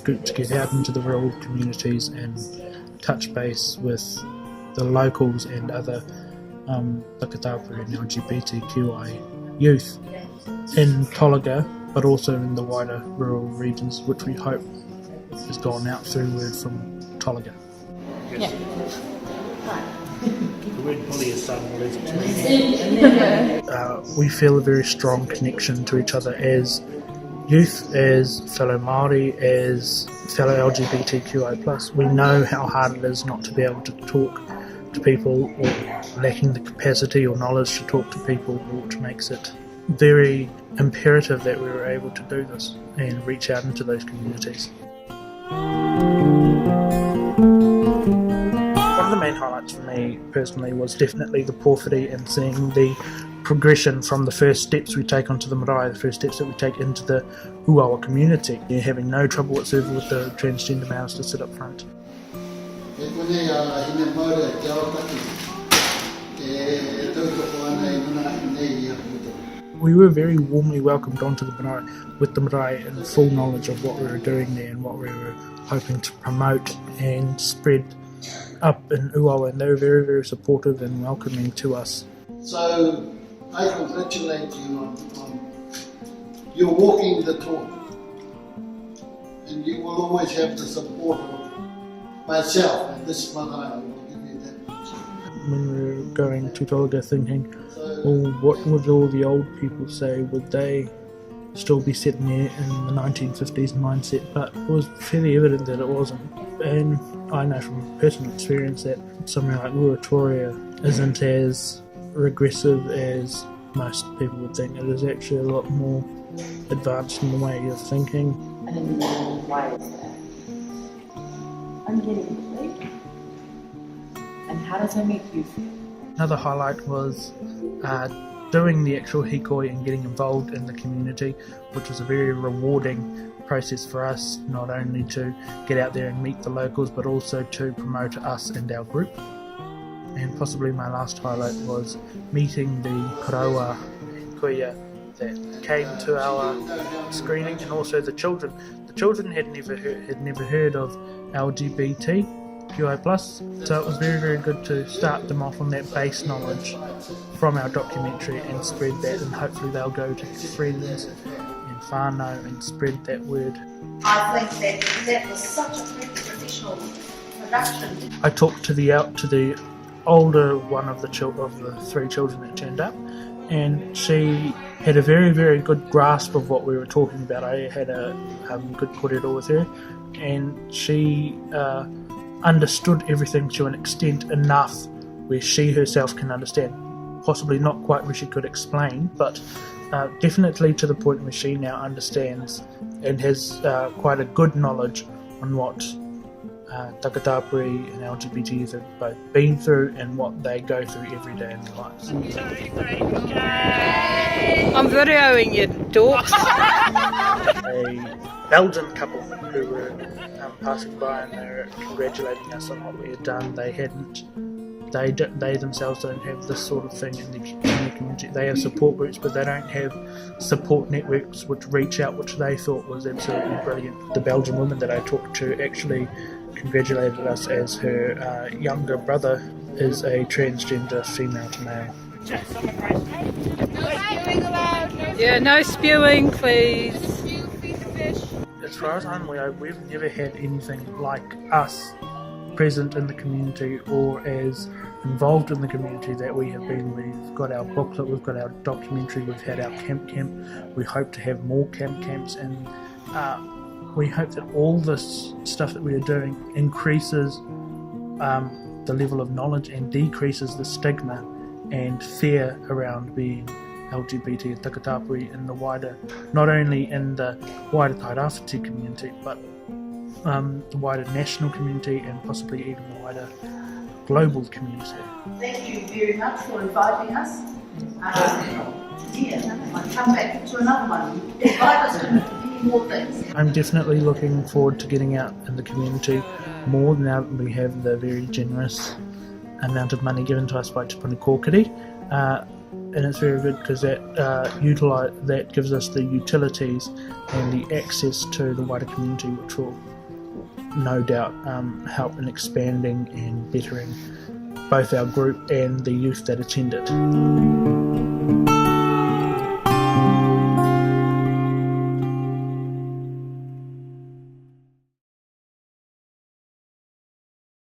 good to get out into the rural communities and touch base with the locals and other Tairāwhiti and LGBTQI youth in Tolaga, but also in the wider rural regions, which we hope has gone out through word from Tolaga. Yeah. The word bully is starting to lose its we feel a very strong connection to each other as youth, as fellow Māori, as fellow LGBTQI+. We know how hard it is not to be able to talk to people, or lacking the capacity or knowledge to talk to people, which makes it very imperative that we were able to do this and reach out into those communities. One of the main highlights for me personally was definitely the porphyry and seeing the progression from the first steps we take onto the marae, the first steps that we take into the Uawa community. You're having no trouble whatsoever with the transgender males to sit up front. We were very warmly welcomed onto the marae, with the marae in full knowledge of what we were doing there and what we were hoping to promote and spread up in Uawa, and they were very, very supportive and welcoming to us. So I congratulate you on you're walking the talk, and you will always have the support of myself and this marae. I will give you that much. When we were going to Tolaga thinking, well, what would all the old people say? Would they still be sitting there in the 1950s mindset? But it was fairly evident that it wasn't. And I know from personal experience that somewhere like Ruatoria isn't as regressive as most people would think. It is actually a lot more advanced in the way of thinking. And why is that? I'm getting sleep. And how does that make you feel? Another highlight was doing the actual hikoi and getting involved in the community, which was a very rewarding process for us, not only to get out there and meet the locals, but also to promote us and our group. And possibly my last highlight was meeting the karawa kuia that came to our screening, and also the children. The children had never heard of LGBTQI+, so it was very, very good to start them off on that base knowledge from our documentary and spread that, and hopefully they'll go to friends and whānau and spread that word. I think that was such a great professional production. I talked to the older one of the three children that turned up, and she had a very, very good grasp of what we were talking about. I had a good kōrero with her, and she understood everything to an extent enough where she herself can understand. Possibly not quite where she could explain, but definitely to the point where she now understands and has quite a good knowledge on what Tairāwhiti and LGBT youth have both been through and what they go through every day in their lives. I'm videoing you, dorks. A Belgian couple who were passing by, and they were congratulating us on what we had done. They themselves don't have this sort of thing in the community. They have support groups, but they don't have support networks which reach out, which they thought was absolutely brilliant. The Belgian woman that I talked to actually congratulated us, as her younger brother is a transgender female to male. Yeah, no spewing, please. As far as I'm aware, we've never had anything like us present in the community or as involved in the community that we have been. We've got our booklet, we've got our documentary, we've had our camp. We hope to have more camps, and we hope that all this stuff that we are doing increases the level of knowledge and decreases the stigma and fear around being LGBT and Tairāwhiti in the wider, not only in the wider Tairawhiti community, but the wider national community and possibly even the wider global community. Thank you very much for inviting us. I'll come back to another one. Invite us to many more things. I'm definitely looking forward to getting out in the community more now that we have the very generous amount of money given to us by Te Puni Kōkiri. And it's very good because that gives us the utilities and the access to the wider community, which will no doubt help in expanding and bettering both our group and the youth that attend it.